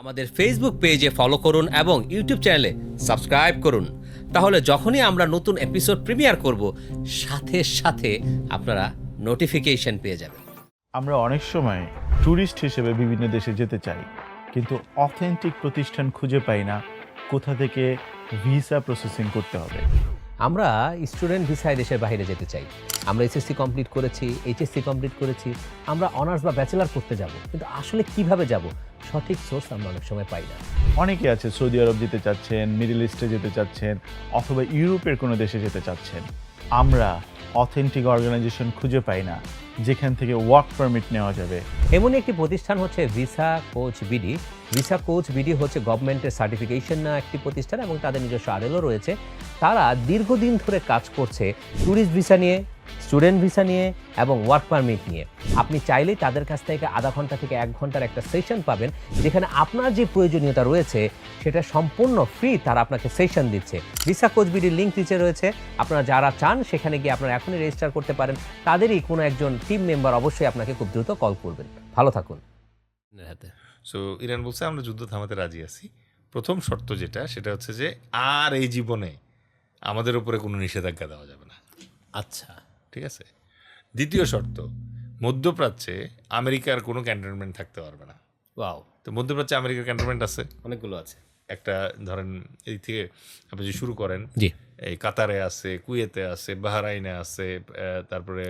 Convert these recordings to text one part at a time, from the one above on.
আমাদের ফেসবুক পেজে ফলো করুন এবং ইউটিউব চ্যানেলে সাবস্ক্রাইব করুন। তাহলে যখনই আমরা নতুন এপিসোড প্রিমিয়ার করব, সাথে সাথে আপনারা নোটিফিকেশন পেয়ে যাবেন। আমরা অনেক সময় ট্যুরিস্ট হিসেবে বিভিন্ন দেশে যেতে চাই, কিন্তু অথেন্টিক প্রতিষ্ঠান খুঁজে পাই না কোথা থেকে ভিসা প্রসেসিং করতে হবে। আমরা স্টুডেন্ট ভিসায় দেশের বাইরে যেতে চাই। আমরা এসএসসি কমপ্লিট করেছি, এইচএসসি কমপ্লিট করেছি, আমরা অনার্স বা ব্যাচেলার করতে যাব, কিন্তু আসলে কিভাবে যাব সঠিক সোর্স আমরা অনেক সময় পাই না। অনেকে আছে সৌদি আরব যেতে চাচ্ছেন, মিডল ইস্টে যেতে চাচ্ছেন, অথবা ইউরোপের কোনো দেশে যেতে চাচ্ছেন। আমরা অথেন্টিক অর্গানাইজেশন খুঁজে পাই না যেখান থেকে ওয়ার্ক পারমিট নেওয়া যাবে। এমনই একটি প্রতিষ্ঠান হচ্ছে visa coach BD. Visa coach BD হচ্ছে গভর্নমেন্টের সার্টিফিকেশন না একটি প্রতিষ্ঠান এবং তাদের নিজস্ব আরএলও রয়েছে। তারা দীর্ঘদিন ধরে কাজ করছে ট্যুরিস্ট ভিসা নিয়ে, স্টুডেন্ট ভিসা নিয়ে এবং ওয়ার্ক পারমিট নিয়ে। আপনি চাইলেই তাদের কাছ থেকে আধা ঘন্টা থেকে 1 ঘন্টার একটা সেশন পাবেন, যেখানে আপনার যে প্রয়োজনীয়তা রয়েছে সেটা সম্পূর্ণ ফ্রি। তারা আপনাকে সেশন দিচ্ছে। ভিসা কোচ বিডির লিঙ্ক নিচে রয়েছে, আপনারা যারা চান সেখানে গিয়ে আপনারা এখনই রেজিস্টার করতে পারেন। তাদেরই কোনো একজন টিম মেম্বার অবশ্যই আপনাকে খুব দ্রুত কল করবেন। ভালো থাকুন। সো ইরান বলছে আমরা যুদ্ধ থামাতে রাজি আছি। প্রথম শর্ত যেটা, সেটা হচ্ছে যে আর এই জীবনে আমাদের উপরে কোনো নিষেধাজ্ঞা দেওয়া যাবে না। আচ্ছা, ঠিক আছে। দ্বিতীয় শর্ত, মধ্যপ্রাচ্যে আমেরিকার কোনো ক্যান্টনমেন্ট থাকতে পারবে না। ওয়াও, তো মধ্যপ্রাচ্যে আমেরিকার ক্যান্টনমেন্ট আছে অনেকগুলো আছে। একটা, ধরেন এই থেকে আপনি যদি শুরু করেন, জি, এই কাতারে আছে, কুয়েতে আছে, বাহরাইনে আছে, তারপরে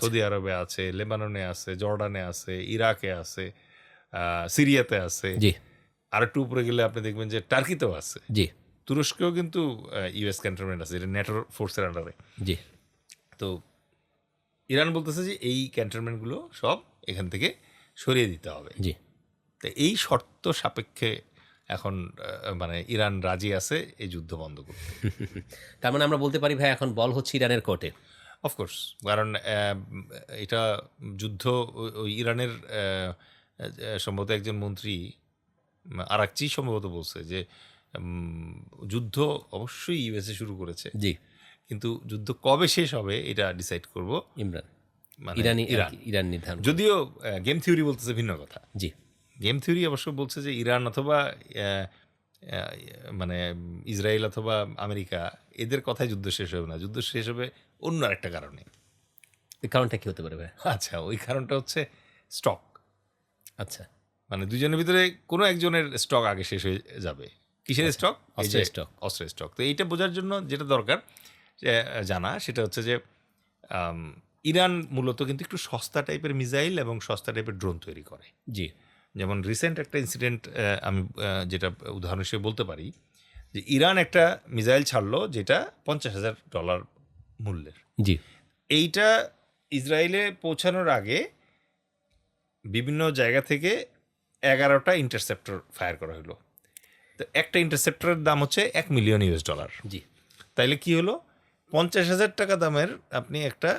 সৌদি আরবে আছে, লেবাননে আছে, জর্ডানে আছে, ইরাকে আছে, সিরিয়াতে আছে। জি আর একটু উপরে গেলে আপনি দেখবেন যে টার্কিতেও আছে। জি তুরস্কেও কিন্তু ইউএস ক্যান্টনমেন্ট আছে, এটা ন্যাটোর ফোর্সের আন্ডারে। জি তো ইরান বলতেছে যে এই ক্যান্টনমেন্টগুলো সব এখান থেকে সরিয়ে দিতে হবে। জি। তো এই শর্ত সাপেক্ষে এখন মানে ইরান রাজি আছে এই যুদ্ধ বন্ধ করতে। তার মানে আমরা বলতে পারি ভাই এখন বল হচ্ছে ইরানের কোর্টে। অফকোর্স, কারণ এটা যুদ্ধ ওই ইরানের সম্ভবত একজন মন্ত্রী আরাকচি সম্ভবত বলছে যে যুদ্ধ অবশ্যই ইউএসএ শুরু করেছে, জি, কিন্তু যুদ্ধ কবে শেষ হবে এটা ডিসাইড করব ইমরান, মানে ইরান নির্ধারণ। যদিও গেম থিওরি বলতেছে ভিন্ন কথা। জি, গেম থিওরি অবশ্য বলছে যে ইরান অথবা মানে ইসরায়েল অথবা আমেরিকা, এদের কথায় যুদ্ধ শেষ হবে না, যুদ্ধ শেষ হবে অন্য আরেকটা কারণে। এই কারণটা কি হতে পারে ভাই? আচ্ছা, ওই কারণটা হচ্ছে স্টক। আচ্ছা, মানে দুজনের ভিতরে কোনো একজনের স্টক আগে শেষ হয়ে যাবে। কিসের স্টক? অস্ত্রের স্টক। অস্ত্রের স্টক। তো এইটা বোঝার জন্য যেটা দরকার জানা, সেটা হচ্ছে যে ইরান মূলত কিন্তু একটু সস্তা টাইপের মিসাইল এবং সস্তা টাইপের ড্রোন তৈরি করে। জি, যেমন রিসেন্ট একটা ইনসিডেন্ট আমি যেটা উদাহরণ হিসেবে বলতে পারি, যে ইরান একটা মিসাইল ছাড়লো যেটা $50,000 মূল্যের। জি, এইটা ইসরায়েলে পৌঁছানোর আগে বিভিন্ন জায়গা থেকে 11টা ইন্টারসেপ্টর ফায়ার করা হলো। তো একটা ইন্টারসেপ্টরের দাম হচ্ছে $1 মিলিয়ন। জি। তাইলে কি হলো, $50,000 দামের আপনি একটা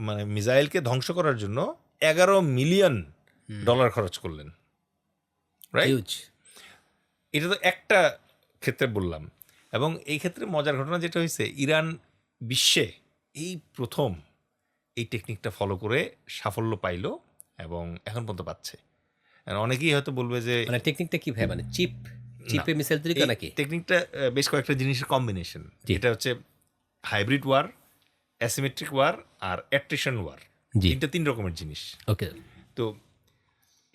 মানে মিসাইলকে ধ্বংস করার জন্য $11 মিলিয়ন খরচ করলেন, রাইট? হিউজ। এটা তো একটা ক্ষেত্রে বললাম। এবং এই ক্ষেত্রে মজার ঘটনা যেটা হয়েছে, ইরান বিশ্বে এই প্রথম এই টেকনিকটা ফলো করে সাফল্য পাইলো এবং এখন পর্যন্ত পাচ্ছে। অনেকেই হয়তো বলবে যে মানে টেকনিকটা কি ভাই, মানে চিপে মিসাইল তৈরি করা নাকি? টেকনিকটা বেশ কয়েকটা জিনিসের কম্বিনেশন। এটা হচ্ছে হাইব্রিড ওয়ার, অ্যাসিমেট্রিক ওয়ার আর অ্যাট্রিশন ওয়ার। তিন রকমের জিনিস। ওকে। তো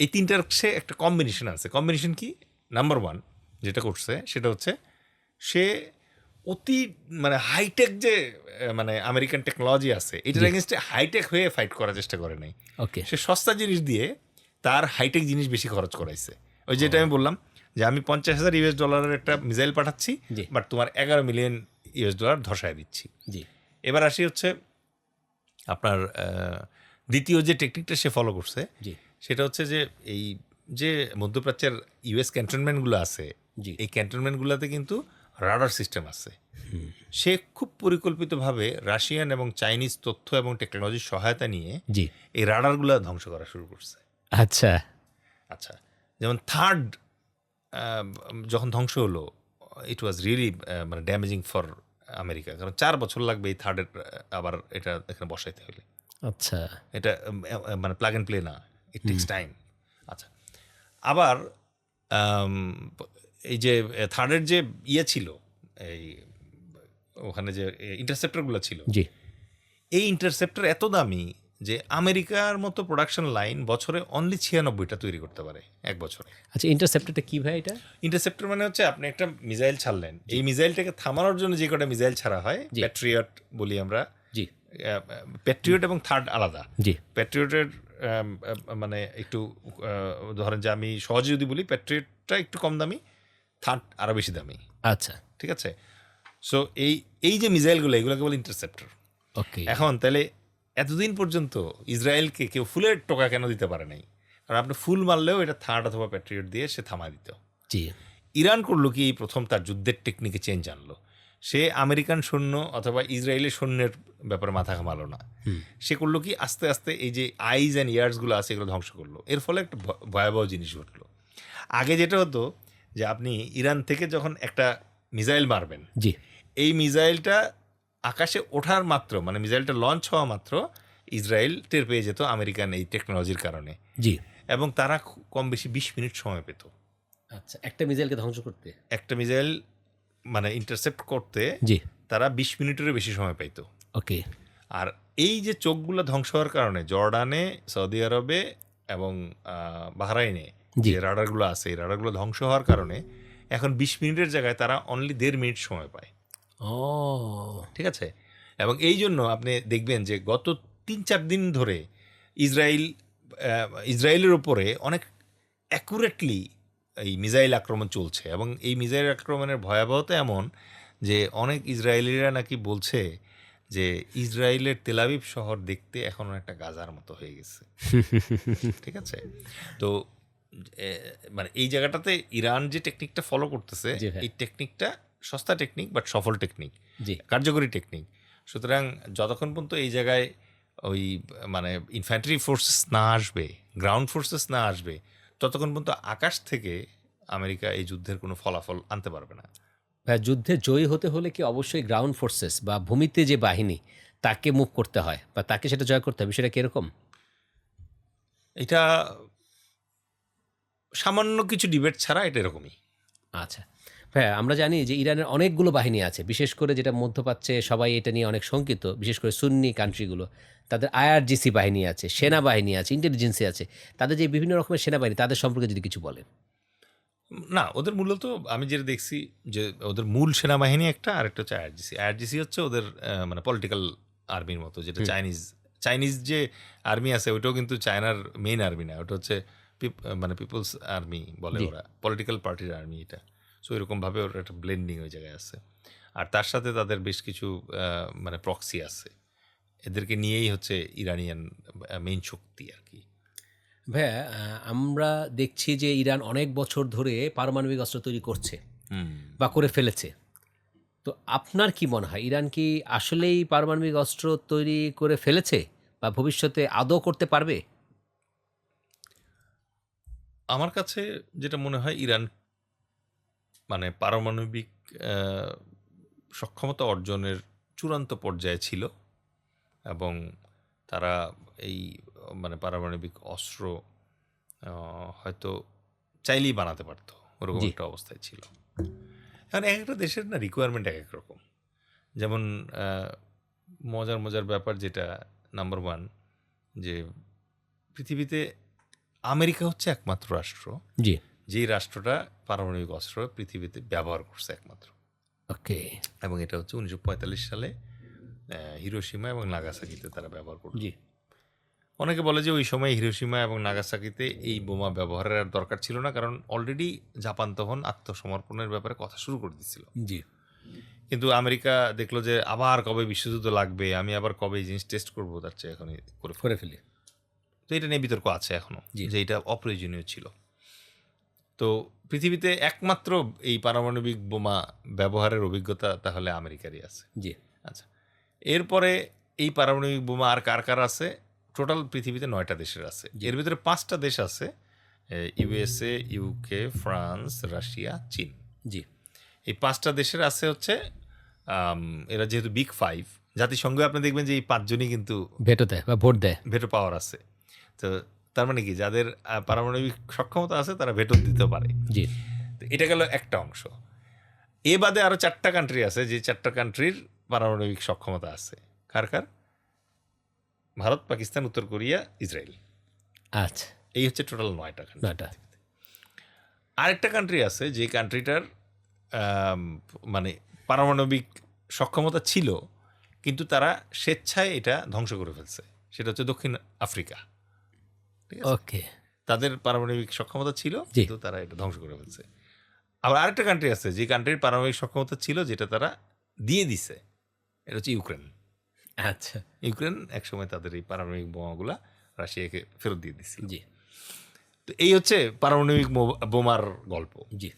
এই তিনটার সে একটা কম্বিনেশন আছে। কম্বিনেশন কি? নাম্বার 1 যেটা করছে সেটা হচ্ছে সে অতি মানে হাইটেক যে মানে আমেরিকান টেকনোলজি আছে এটার এগেনস্টে হাইটেক হয়ে ফাইট করার চেষ্টা করে নাই। ওকে। সে সস্তা জিনিস দিয়ে তার হাইটেক জিনিস বেশি খরচ করাইছে। ওই যেটা আমি বললাম যে আমি $50,000 একটা মিসাইল পাঠাচ্ছি, বাট তোমার $11 মিলিয়ন ধসায় দিচ্ছি। জি। এবার আসি হচ্ছে আপনার দ্বিতীয় যে টেকনিকটা সে ফলো করছে, সেটা হচ্ছে যে এই যে মধ্যপ্রাচ্যের ইউএস ক্যান্টনমেন্টগুলো আছে, এই ক্যান্টনমেন্টগুলোতে কিন্তু রাডার সিস্টেম আছে। সে খুব পরিকল্পিতভাবে রাশিয়ান এবং চাইনিজ তথ্য এবং টেকনোলজির সহায়তা নিয়ে এই রাডারগুলো ধ্বংস করা শুরু করছে। আচ্ছা আচ্ছা, যেমন থার্ড যখন ধ্বংস হলো, ইট ওয়াজ রিয়েলি মানে ড্যামেজিং ফর আমেরিকা, কারণ 4 বছর লাগবে এই থার্ডের আবার এটা এখানে বসাইতে হলে। আচ্ছা, এটা মানে প্লাগ অ্যান্ড প্লে না, ইট টেক্স টাইম। আচ্ছা, আবার এই যে থার্ডের যে ইয়ে ছিল, এই ওখানে যে ইন্টারসেপ্টরগুলো ছিল, জি এই ইন্টারসেপ্টর এত দামি যে আমেরিকার মতো প্রোডাকশন লাইন বছরে অনলি 96টা তৈরি করতে পারে এক বছরে। আচ্ছা, ইন্টারসেপ্টরটা কি ভাই? এটা ইন্টারসেপ্টর মানে হচ্ছে আপনি একটা মিসাইল ছাড়লেন, এই মিসাইলটাকে থামানোর জন্য যে কটা মিসাইল ছাড়া হয়, জি। প্যাট্রিয়ট বলি আমরা। জি প্যাট্রিয়ট এবং থার্ড আলাদা। জি প্যাট্রিয়টের মানে একটু ধরেন যে আমি সহজে যদি বলি, প্যাট্রিয়টটা একটু কম দামি, থার্ড আরও বেশি দামি। আচ্ছা ঠিক আছে। সো এই যে মিসাইলগুলো, এগুলোকে বলে ইন্টারসেপ্টর। ওকে। এখন তাহলে এতদিন পর্যন্ত ইসরায়েলকে কেউ ফুলের টোকা কেন দিতে পারে নাই? কারণ আপনি ফুল মারলেও এটা থার্ড অথবা প্যাট্রিয়ট দিয়ে সে থামায় দিত। জি ইরান করলো কি, এই প্রথম তার যুদ্ধের টেকনিকে চেঞ্জ আনলো। সে আমেরিকান সৈন্য অথবা ইসরায়েলি সৈন্যের ব্যাপারে মাথা ঘামালো না। সে করলো কি, আস্তে আস্তে এই যে আইজ অ্যান্ড ইয়ার্সগুলো আছে এগুলো ধ্বংস করলো। এর ফলে একটা ভয়াবহ জিনিস ঘটলো। আগে যেটা হতো যে আপনি ইরান থেকে যখন একটা মিসাইল মারবেন, জি এই মিসাইলটা আকাশে ওঠার মাত্র, মানে মিসাইলটা লঞ্চ হওয়া মাত্র ইসরায়েল টের পেয়ে যেত আমেরিকান এই টেকনোলজির কারণে, জি। এবং তারা কম বেশি 20 মিনিট সময় পেত আচ্ছা, একটা মিসাইলকে ধ্বংস করতে, একটা মিসাইল মানে ইন্টারসেপ্ট করতে। জি তারা 20 মিনিটেরও বেশি সময় পাইতো। ওকে। আর এই যে চোখগুলো ধ্বংস হওয়ার কারণে জর্ডানে, সৌদি আরবে এবং বাহরাইনে জি। যে রাডারগুলো আছে, এই রাডারগুলো ধ্বংস হওয়ার কারণে এখন 20 মিনিটের জায়গায় তারা অনলি 1.5 মিনিট সময় পায়। ও ঠিক আছে। এবং এই জন্য আপনি দেখবেন যে গত 3-4 দিন ধরে ইসরায়েলের ওপরে অনেক অ্যাকুরেটলি এই মিসাইল আক্রমণ চলছে। এবং এই মিসাইল আক্রমণের ভয়াবহতা এমন যে অনেক ইসরায়েলিরা নাকি বলছে যে ইসরায়েলের তেলাবিব শহর দেখতে এখন একটা গাজার মতো হয়ে গেছে। ঠিক আছে। তো মানে এই জায়গাটাতে ইরান যে টেকনিকটা ফলো করতেছে, জি ভাই। এই টেকনিকটা সস্তা টেকনিক, বাট সফল টেকনিক, জি কার্যকরী টেকনিক। সুতরাং যতক্ষণ পর্যন্ত এই জায়গায় ওই মানে ইনফ্যান্ট্রি ফোর্সেস না আসবে, গ্রাউন্ড ফোর্সেস না আসবে, ততক্ষণ পর্যন্ত আকাশ থেকে আমেরিকা এই যুদ্ধের কোনো ফলাফল আনতে পারবে না। ভাই, যুদ্ধে জয়ী হতে হলে কি অবশ্যই গ্রাউন্ড ফোর্সেস বা ভূমিতে যে বাহিনী তাকে মুভ করতে হয় বা তাকে সেটা জয় করতে হবে? সেটা কিরকম? এটা সামান্য কিছু ডিবেট ছাড়া এটা এরকমই। আচ্ছা হ্যাঁ, আমরা জানি যে ইরানের অনেকগুলো বাহিনী আছে, বিশেষ করে যেটা মধ্যপ্রাচ্যে সবাই এটা নিয়ে অনেক শঙ্কিত, বিশেষ করে সুন্নি কান্ট্রিগুলো। তাদের আইআরজিসি বাহিনী আছে, সেনাবাহিনী আছে, ইন্টেলিজেন্সি আছে, তাদের যে বিভিন্ন রকমের সেনাবাহিনী, তাদের সম্পর্কে যদি কিছু বলেন। না, ওদের মূলত আমি যেটা দেখছি যে ওদের মূল সেনাবাহিনী একটা, আর একটা হচ্ছে আইআরজিসি। আইআরজিসি হচ্ছে ওদের মানে পলিটিক্যাল আর্মির মতো, যেটা চাইনিজ যে আর্মি আছে ওইটাও কিন্তু চায়নার মেইন আর্মি না, ওটা হচ্ছে মানে পিপলস আর্মি বলে ওরা, পলিটিক্যাল পার্টির আর্মি এটা। সো এরকমভাবে ওর একটা ব্লেন্ডিং ওই জায়গায় আছে। আর তার সাথে তাদের বেশ কিছু মানে প্রক্সি আছে, এদেরকে নিয়েই হচ্ছে ইরানিয়ান মেইন শক্তি আর কি। ভাইয়া, আমরা দেখছি যে ইরান অনেক বছর ধরে পারমাণবিক অস্ত্র তৈরি করছে বা করে ফেলেছে। তো আপনার কি মনে হয়, ইরান কি আসলেই পারমাণবিক অস্ত্র তৈরি করে ফেলেছে বা ভবিষ্যতে আদৌ করতে পারবে? আমার কাছে যেটা মনে হয়, ইরান মানে পারমাণবিক সক্ষমতা অর্জনের চূড়ান্ত পর্যায়ে ছিল, এবং তারা এই মানে পারমাণবিক অস্ত্র হয়তো চাইলেই বানাতে পারতো, ওরকম একটা অবস্থায় ছিল। এখন এক একটা দেশের না রিকোয়ারমেন্ট এক এক রকম। যেমন মজার ব্যাপার যেটা, নাম্বার 1, যে পৃথিবীতে আমেরিকা হচ্ছে একমাত্র রাষ্ট্র জি যেই রাষ্ট্রটা পারমাণবিক অস্ত্র পৃথিবীতে ব্যবহার করছে একমাত্র। ওকে। এবং এটা হচ্ছে 1945 সালে হিরোশিমা এবং নাগাসাকিতে তারা ব্যবহার করল। জি অনেকে বলে যে ওই সময় হিরোশিমা এবং নাগাসাকিতে এই বোমা ব্যবহারের আর দরকার ছিল না, কারণ অলরেডি জাপান তখন আত্মসমর্পণের ব্যাপারে কথা শুরু করে দিচ্ছিল। জি কিন্তু আমেরিকা দেখলো যে আবার কবে বিশ্বযুদ্ধ লাগবে, আমি আবার কবে এই জিনিস টেস্ট করবো, তার চেয়ে এখনই করে ফেলি। তো এটা নিয়ে বিতর্ক আছে এখনো, জি। যে এটা অপ্রয়োজনীয় ছিল। তো পৃথিবীতে একমাত্র এই পারমাণবিক বোমা ব্যবহারের অভিজ্ঞতা তাহলে আমেরিকারই আছে। জি আচ্ছা, এরপরে এই পারমাণবিক বোমা আর কার কার আছে? টোটাল পৃথিবীতে 9টা দেশের আছে। এর ভিতরে 5টা দেশ আছে, ইউএসএ, ইউকে, ফ্রান্স, রাশিয়া, চীন। জি এই 5টা দেশের আছে হচ্ছে এরা যেহেতু বিগ 5, জাতিসংঘে আপনি দেখবেন যে এই 5 জনই কিন্তু ভেটো দেয় বা ভোট দেয়। ভেটো পাওয়ার আছে। তো তার মানে কি যাদের পারমাণবিক সক্ষমতা আছে তারা ভেটো দিতে পারে। জি, তো এটা গেল একটা অংশ। এ বাদে আরো 4টা কান্ট্রি আছে যে 4টা কান্ট্রির পারমাণবিক সক্ষমতা আছে। কার কার? ভারত, পাকিস্তান, উত্তর কোরিয়া, ইসরায়েল। আচ্ছা, এই হচ্ছে টোটাল 9টা কান্ট্রি। 9টা। আরেকটা কান্ট্রি আছে যে কান্ট্রিটার মানে পারমাণবিক সক্ষমতা ছিল কিন্তু তারা স্বেচ্ছায় এটা ধ্বংস করে ফেলছে। সেটা হচ্ছে দক্ষিণ আফ্রিকা। ঠিক আছে, ওকে, তাদের পারমাণবিক সক্ষমতা ছিল জি। কিন্তু তারা এটা ধ্বংস করে ফেলছে। আবার আরেকটা কান্ট্রি আছে যে কান্ট্রির পারমাণবিক সক্ষমতা ছিল যেটা তারা দিয়ে দিছে, এটা হচ্ছে ইউক্রেন। আচ্ছা, ইউক্রেন একসময় তাদের এই পারমাণবিক বোমাগুলা রাশিয়াকে ফেরত দিয়ে দিচ্ছিল। জি, তো এই হচ্ছে পারমাণবিক বোমার গল্প। জি,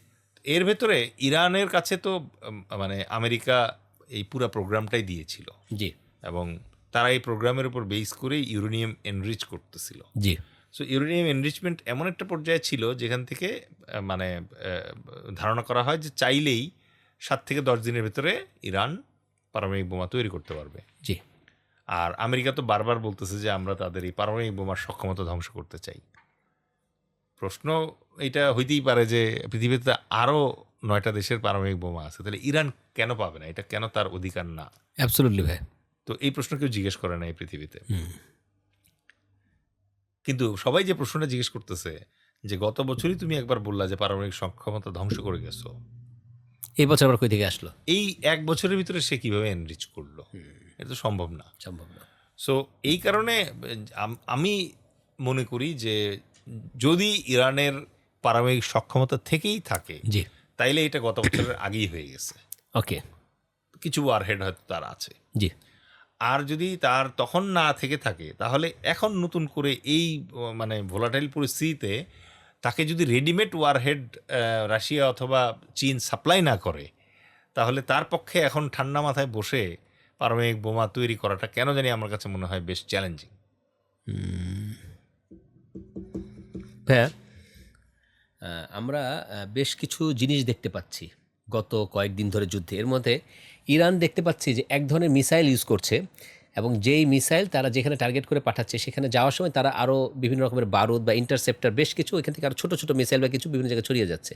এর ভেতরে ইরানের কাছে তো মানে আমেরিকা এই পুরো প্রোগ্রামটাই দিয়েছিল জি, এবং তারা এই প্রোগ্রামের উপর বেস করে ইউরেনিয়াম এনরিচ করতেছিল। জি, সো ইউরেনিয়াম এনরিচমেন্ট এমন একটা পর্যায়ে ছিল যেখান থেকে মানে ধারণা করা হয় যে চাইলেই 7 থেকে 10 দিনের ভেতরে ইরান পারমাণবিক বোমা তৈরি করতে পারবে। জি, আর আমেরিকা তো বারবার বলতেছে যে আমরা তাদের এই পারমাণবিক বোমার সক্ষমতা ধ্বংস করতে চাই। প্রশ্ন এটা হইতেই পারে যে পৃথিবীতে আরও 9টা দেশের পারমাণবিক বোমা আছে, তাহলে ইরান কেন পাবে না? এটা কেন তার অধিকার না? অ্যাবসলিউটলি ভাই। তো এই প্রশ্ন কেউ জিজ্ঞেস করে না এই পৃথিবীতে। কিন্তু সবাই যে প্রশ্নটা জিজ্ঞেস করতেছে যে গত বছরই তুমি একবার বললা যে পারমাণবিক সক্ষমতা ধ্বংস করে গেছো, এই বছর আবার কই থেকে আসলো? এই 1 বছরের ভিতরে সে কিভাবে এনরিচ করলো? এটা তো সম্ভব না। সম্ভব না। সো এই কারণে আমি মনে করি যে যদি ইরানের পারমাণবিক সক্ষমতা থেকেই থাকে জি, তাইলে এটা গত বছরের আগেই হয়ে গেছে। ওকে, কিছু ওয়ারহেড হয়তো তার আছে। জি, আর যদি তার তখন না থেকে থাকে তাহলে এখন নতুন করে এই মানে ভোলাটাইল পরিস্থিতিতে তাকে যদি রেডিমেড ওয়ারহেড রাশিয়া অথবা চীন সাপ্লাই না করে তাহলে তার পক্ষে এখন ঠান্ডা মাথায় বসে পারমাণবিক বোমা তৈরি করাটা কেন জানি আমার কাছে মনে হয় বেশ চ্যালেঞ্জিং। হ্যাঁ, আমরা বেশ কিছু জিনিস দেখতে পাচ্ছি গত কয়েকদিন ধরে যুদ্ধে। এর মধ্যে ইরান দেখতে পাচ্ছি যে এক ধরনের মিসাইল ইউজ করছে এবং যেই মিসাইল তারা যেখানে টার্গেট করে পাঠাচ্ছে সেখানে যাওয়ার সময় তারা আরও বিভিন্ন রকমের বারুদ বা ইন্টারসেপ্টার বেশ কিছু ওইখান থেকে আরও ছোটো ছোটো মিসাইল বা কিছু বিভিন্ন জায়গায় ছড়িয়ে যাচ্ছে।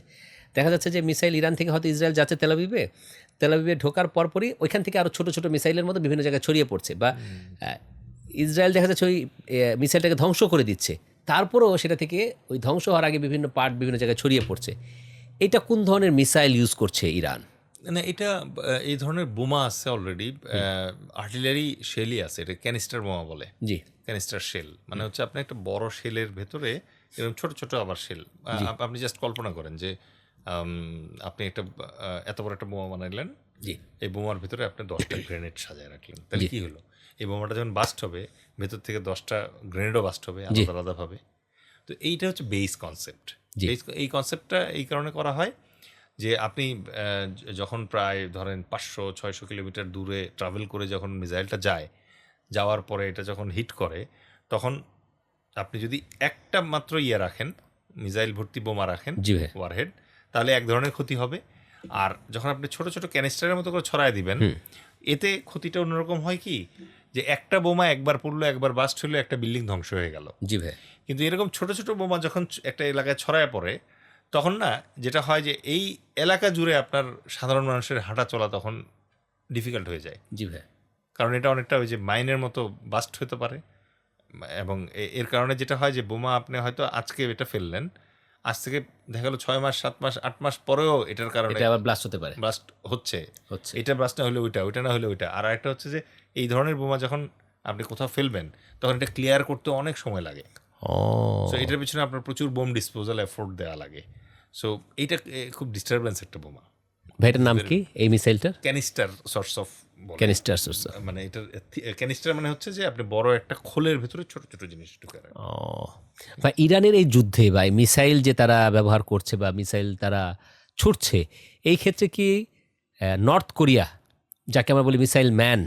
দেখা যাচ্ছে যে মিসাইল ইরান থেকে হয়তো ইসরায়েল যাচ্ছে তেলাবিবে, তেলাবিবে ঢোকার পরপরই ওইখান থেকে আরও ছোটো ছোটো মিসাইলের মতো বিভিন্ন জায়গায় ছড়িয়ে পড়ছে বা ইসরায়েল দেখা যাচ্ছে ওই মিসাইলটাকে ধ্বংস করে দিচ্ছে, তারপরেও সেটা থেকে ওই ধ্বংস হওয়ার আগে বিভিন্ন পার্ট বিভিন্ন জায়গায় ছড়িয়ে পড়ছে। এটা কোন ধরনের মিসাইল ইউজ করছে ইরান? না এটা এই ধরনের বোমা আছে অলরেডি, আর্টিলারি শেলই আছে, এটা ক্যানিস্টার বোমা বলে। জি, ক্যানিস্টার শেল মানে হচ্ছে আপনি একটা বড় শেলের ভেতরে এরকম ছোট ছোট আবার শেল, আপনি জাস্ট কল্পনা করেন যে আপনি একটা এত বড় একটা বোমা বানাইলেন, জি, এই বোমার ভিতরে আপনি 10টা গ্রেনেড সাজায় রাখলেন, তাহলে কি হলো? এই বোমাটা যখন বাস্ট হবে ভেতর থেকে 10টা গ্রেনেডও বাস্ট হবে আলাদা আলাদাভাবে। তো এইটা হচ্ছে বেস কনসেপ্ট। এই কনসেপ্টটা এই কারণে করা হয় যে আপনি যখন প্রায় ধরেন 500-600 কিলোমিটার দূরে ট্রাভেল করে যখন মিসাইলটা যাওয়ার পরে এটা যখন হিট করে তখন আপনি যদি একটা মাত্র রাখেন, মিসাইল ভর্তি বোমা রাখেন, জি ভাই, ওয়ারহেড, তাহলে এক ধরনের ক্ষতি হবে। আর যখন আপনি ছোট ছোট ক্যানিস্টারের মতো করে ছড়ায় দিবেন এতে ক্ষতিটা অন্যরকম হয় কি যে একটা বোমা একবার পড়লো, একবার বাস্ট হলো, একটা বিল্ডিং ধ্বংস হয়ে গেল। জি ভাই, কিন্তু এরকম ছোট ছোট বোমা যখন একটা এলাকায় ছড়ায় পড়ে তখন না যেটা হয় যে এই এলাকা জুড়ে আপনার সাধারণ মানুষের হাঁটা চলা তখন ডিফিকাল্ট হয়ে যায়, জি ভাই, কারণ এটা অনেকটা ওই যে মাইনের মতো বাস্ট হতে পারে। এবং এর কারণে যেটা হয় যে বোমা আপনি হয়তো আজকে এটা ফেললেন, আজ থেকে দেখা গেলো 6 মাস 7 মাস 8 মাস পরেও এটার কারণে এটা আবার ব্লাস্ট হতে পারে, ব্লাস্ট হচ্ছে। হচ্ছে। এটা ব্লাস্ট না হলে ওইটা না হলে ওইটা। আর একটা হচ্ছে যে এই ধরনের বোমা যখন আপনি কোথাও ফেলবেন তখন এটা ক্লিয়ার করতে অনেক সময় লাগে। ও, সো এটার পিছনে আপনার প্রচুর বোম ডিসপোজাল এফোর্ট দেওয়া লাগে। সো এইটা খুব ডিস্টারবেন্স একটা বোমা। ভাই এটার নাম কি এই মিসাইলটার? Canister source of, canister source. মানে এটার ক্যানিস্টার মানে হচ্ছে যে আপনি বড় একটা খোলের ভেতরে ছোট ছোট জিনিস ঢুকে রাখেন। ও, বা ইরানের এই যুদ্ধে বা মিসাইল যে তারা ব্যবহার করছে বা মিসাইল তারা ছুটছে, এই ক্ষেত্রে কি নর্থ কোরিয়া, যাকে আমরা বলি মিসাইল ম্যান,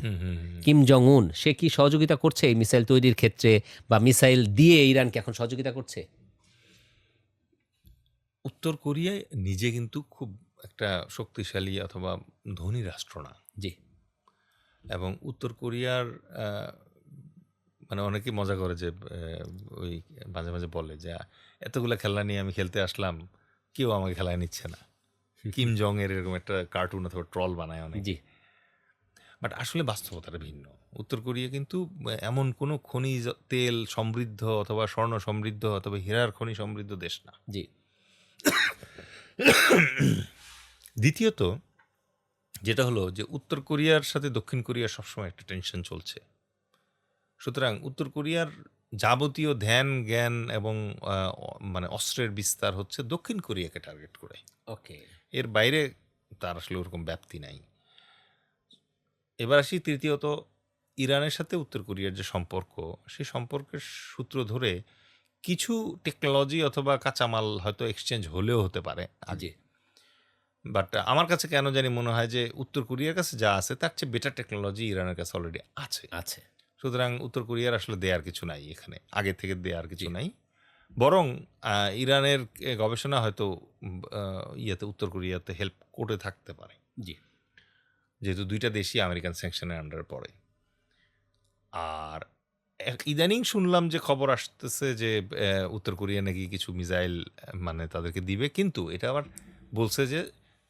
কিম জং উন, সে কি সহযোগিতা করছে এই মিসাইল তৈরির ক্ষেত্রে বা মিসাইল দিয়ে ইরানকে এখন সহযোগিতা করছে? উত্তর কোরিয়ায় নিজে কিন্তু খুব একটা শক্তিশালী অথবা ধনী রাষ্ট্র না। জি, এবং উত্তর কোরিয়ার মানে অনেকেই মজা করে যে ওই মাঝে মাঝে বলে যে এতগুলো খেলনা নিয়ে আমি খেলতে আসলাম, কেউ আমাকে খেলায় নিচ্ছে না। কিম জং এর এরকম একটা কার্টুন অথবা ট্রল বানায় অনেক। জি বাট আসলে বাস্তবতাটা ভিন্ন। উত্তর কোরিয়া কিন্তু এমন কোনো খনিজ তেল সমৃদ্ধ অথবা স্বর্ণ সমৃদ্ধ অথবা হীরার খনি সমৃদ্ধ দেশ না। জি দ্বিতীয়ত যেটা হলো যে উত্তর কোরিয়ার সাথে দক্ষিণ কোরিয়ার সবসময় একটা টেনশন চলছে। সুতরাং উত্তর কোরিয়ার যাবতীয় ধ্যান জ্ঞান এবং মানে অস্ত্রের বিস্তার হচ্ছে দক্ষিণ কোরিয়াকে টার্গেট করে। ওকে এর বাইরে তার আসলে ওরকম ব্যাপ্তি নাই। এবার আসি তৃতীয়ত, ইরানের সাথে উত্তর কোরিয়ার যে সম্পর্ক, সেই সম্পর্কের সূত্র ধরে কিছু টেকনোলজি অথবা কাঁচামাল হয়তো এক্সচেঞ্জ হলেও হতে পারে আগে। বাট আমার কাছে কেন জানি মনে হয় যে উত্তর কোরিয়ার কাছে যা আছে তার চেয়ে বেটার টেকনোলজি ইরানের কাছে অলরেডি আছে। সুতরাং উত্তর কোরিয়ার আসলে দেয়ার কিছু নাই, এখানে আগে থেকে দেয়ার কিছু নাই। বরং ইরানের গবেষণা হয়তো ইয়েতে উত্তর কোরিয়াতে হেল্প করে থাকতে পারে, যেহেতু দুইটা দেশই আমেরিকান স্যাংশনের আন্ডারে পড়ে। আর ইদানিং শুনলাম যে খবর আসতেছে যে উত্তর কোরিয়া নাকি কিছু মিসাইল মানে তাদেরকে দিবে, কিন্তু এটা আবার বলছে যে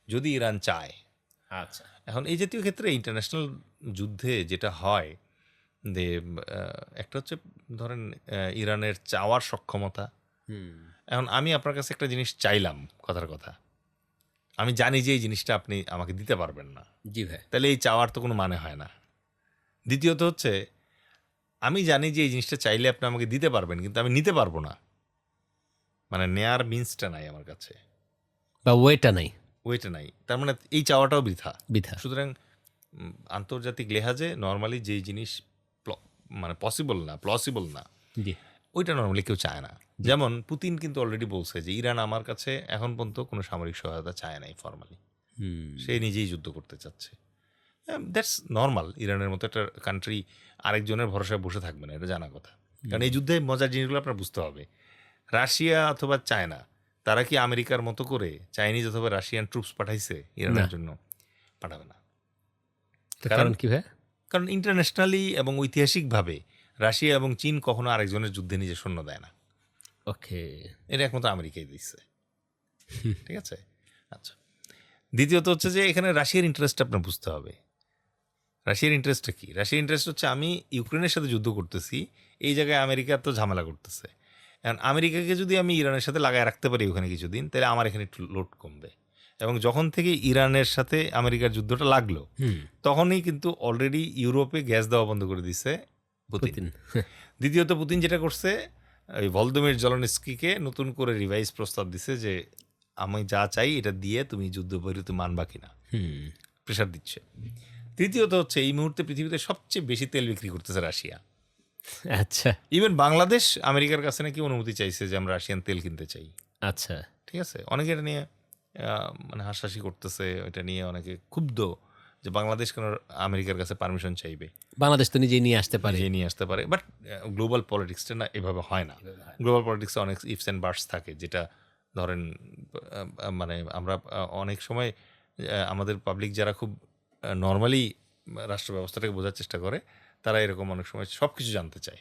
যদি ইরান চায়। আচ্ছা, এখন এই জাতীয় ক্ষেত্রে ইন্টারন্যাশনাল যুদ্ধে যেটা হয় যে একটা হচ্ছে ধরেন ইরানের চাওয়ার সক্ষমতা। এখন আমি আপনার কাছে একটা জিনিস চাইলাম, কথার কথা, আমি জানি যে এই জিনিসটা আপনি আমাকে দিতে পারবেন না, জি ভাই, তাহলে এই চাওয়ার তো কোনো মানে হয় না। দ্বিতীয়ত হচ্ছে আমি জানি যে এই জিনিসটা চাইলে আপনি আমাকে দিতে পারবেন, কিন্তু আমি নিতে পারবো না, মানে নেয়ার মিন্সটা নাই আমার কাছে, বা ওয়েটা নাই, ওইটা নাই, তার মানে এই চাওয়াটাও বৃথা। বৃথা। সুতরাং আন্তর্জাতিক লেহাজে নর্মালি যেই জিনিস মানে পসিবল না, প্লসিবল না, জি ওইটা নর্মালি কেউ চায় না। যেমন পুতিন কিন্তু অলরেডি বলছে যে ইরান আমার কাছে এখন পর্যন্ত কোনো সামরিক সহায়তা চায় নাই ফর্মালি, সে নিজেই যুদ্ধ করতে চাচ্ছে। That's normal. ইরানের মতো একটা কান্ট্রি আরেকজনের ভরসায় বসে থাকবে না, এটা জানা কথা। কারণ এই যুদ্ধে মজার জিনিসগুলো আপনার বুঝতে হবে। রাশিয়া অথবা চায়না তারা কি আমেরিকার মতো করে চাইনিজ অথবা রাশিয়ান ট্রুপস পাঠাইছে ইরানের জন্য? পাঠাবে না। কারণ কি ভাই? কারণ ইন্টারন্যাশনালি এবং ঐতিহাসিকভাবে রাশিয়া এবং চীন কখনো আরেকজনের যুদ্ধে নিজে সৈন্য দেয় না। ওকে, এটা একমাত্র আমেরিকাই দিচ্ছে। ঠিক আছে, আচ্ছা। দ্বিতীয়ত হচ্ছে যে এখানে রাশিয়ার ইন্টারেস্ট আপনার বুঝতে হবে। রাশিয়ার ইন্টারেস্টটা কি? রাশিয়ার ইন্টারেস্ট হচ্ছে আমি ইউক্রেনের সাথে যুদ্ধ করতেছি, এই জায়গায় আমেরিকা তো ঝামেলা করতেছে। এখন আমেরিকাকে যদি আমি ইরানের সাথে লাগায় রাখতে পারি ওখানে কিছুদিন, তাহলে আমার এখানে একটু লোড কমবে। এবং যখন থেকে ইরানের সাথে আমেরিকার যুদ্ধটা লাগলো, তখনই কিন্তু অলরেডি ইউরোপে গ্যাস দেওয়া বন্ধ করে দিচ্ছে পুতিন। দ্বিতীয়ত পুতিন যেটা করছে, ওই ভলদিমির জেলেনস্কিকে নতুন করে রিভাইজ প্রস্তাব দিছে যে আমি যা চাই এটা দিয়ে তুমি যুদ্ধবিরতি মানবা কিনা, প্রেশার দিচ্ছে। তৃতীয়ত হচ্ছে এই মুহূর্তে পৃথিবীতে সবচেয়ে বেশি তেল বিক্রি করতেছে রাশিয়া। আচ্ছা ইভেন বাংলাদেশ আমেরিকার কাছে নাকি অনুমতি চাইছে যে আমরা রাশিয়ান তেল কিনতে চাই। আচ্ছা, ঠিক আছে, অনেকে এটা নিয়ে মানে হাসাহাসি করতেছে, এটা নিয়ে অনেকে ক্ষুব্ধ যে বাংলাদেশ কেন আমেরিকার কাছে পারমিশন চাইবে। বাংলাদেশ তো নিজেই নিয়ে আসতে পারে, নিয়ে আসতে পারে। বাট গ্লোবাল পলিটিক্সটা না এভাবে হয় না। গ্লোবাল পলিটিক্সে অনেক ইফস অ্যান্ড বার্ডস থাকে, যেটা ধরেন মানে আমরা অনেক সময় আমাদের পাবলিক যারা খুব নর্মালি রাষ্ট্র ব্যবস্থাটাকে বোঝার চেষ্টা করে, তারা এরকম অনেক সময় সব কিছু জানতে চায়।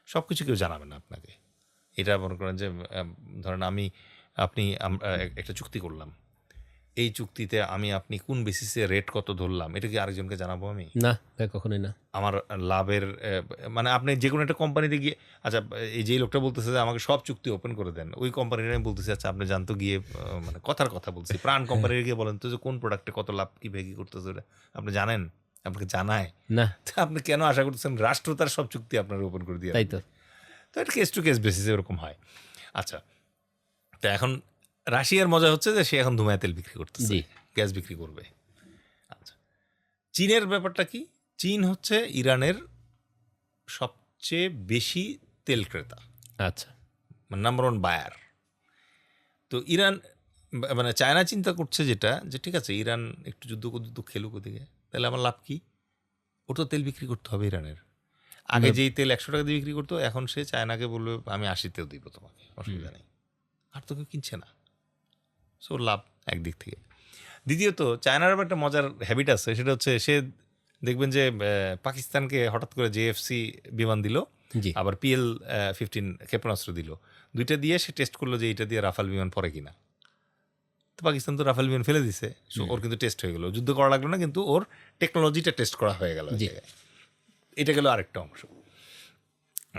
সব কিছু কেউ জানাবে না আপনাকে। এটা মনে করেন যে ধরেন আপনি একটা চুক্তি করলাম, এই চুক্তিতে আপনি কোন বেসিসে রেট কত ধরলাম, এটা কি আরেকজনকে জানাবো আমি? না, কখনোই না। আমার লাভের মানে আপনি যে কোনো একটা কোম্পানিতে গিয়ে, আচ্ছা এই যেই লোকটা বলতেছে যে আমাকে সব চুক্তি ওপেন করে দেন, ওই কোম্পানির আমি বলতেছি আচ্ছা আপনি জানতো গিয়ে, মানে কথার কথা বলছি, প্রাণ কোম্পানির গিয়ে বলেন তো যে কোন প্রোডাক্টে কত লাভ কী ভেগি করতেছে, ওটা আপনি জানেন? আপনাকে জানায় না, আপনি কেন আশা করতেছেন রাষ্ট্র তার সব চুক্তি আপনার ওপেন করে দিয়ে? তাই তো। তো এটা কেস টু কেস বেসিসে এরকম হয়। আচ্ছা, তো এখন রাশিয়ার মজা হচ্ছে যে সে এখন ধুমায় তেল বিক্রি করতেছে, গ্যাস বিক্রি করবে। আচ্ছা, চীনের ব্যাপারটা কি? চীন হচ্ছে ইরানের সবচেয়ে বেশি তেল ক্রেতা, আচ্ছা, মানে নাম্বার ওয়ান বায়ার। তো ইরান মানে চায়না চিন্তা করছে যেটা, যে ঠিক আছে ইরান একটু যুদ্ধ খেলুক ওদিকে, তাহলে আমার লাভ কি? ওর তো তেল বিক্রি করতে হবে ইরানের। আগে যেই তেল 100 টাকা দিয়ে বিক্রি করতো, এখন সে চায়নাকে বলবে আমি 80তেও দিব তোমাকে, অসুবিধা নেই। আর তো কেউ কিনছে না, সো লাভ একদিক থেকে। দ্বিতীয়ত চায়নার আবার একটা মজার হ্যাবিট আছে, সেটা হচ্ছে সে দেখবেন যে পাকিস্তানকে হঠাৎ করে JFC বিমান দিল, জি। আবার PL-15 ক্ষেপণাস্ত্র দিল, দুইটা দিয়ে সে টেস্ট করলো যে এটা দিয়ে রাফাল বিমান পড়ে কিনা। তো পাকিস্তান তো রাফাল বিমান ফেলে দিছে, ওর কিন্তু টেস্ট হয়ে গেল, যুদ্ধ করা লাগলো না, কিন্তু ওর টেকনোলজিটা টেস্ট করা হয়ে গেল। এটা গেল আরেকটা অংশ।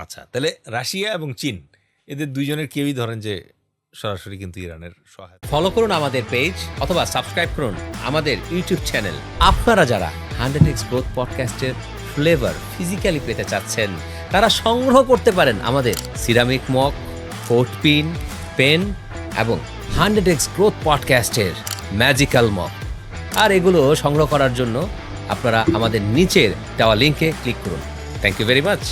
আচ্ছা, তাহলে রাশিয়া এবং চীন এদের দুইজনের কেউই ধরেন যে সরাসরি কিন্তু ইরানের সহায়তা। ফলো করুন আমাদের পেজ অথবা সাবস্ক্রাইব করুন আমাদের ইউটিউব চ্যানেল। আপনারা যারা 100x গ্রোথ পডকাস্টের ফ্লেভার ফিজিক্যালি পেতে চাচ্ছেন, তারা সংগ্রহ করতে পারেন আমাদের ceramic mug, coat pin, pen এবং 100x গ্রোথ পডকাস্টের ম্যাজিক্যাল মগ। আর এগুলো সংগ্রহ করার জন্য আপনারা আমাদের নিচের দেওয়া লিঙ্কে ক্লিক করুন। Thank you very much.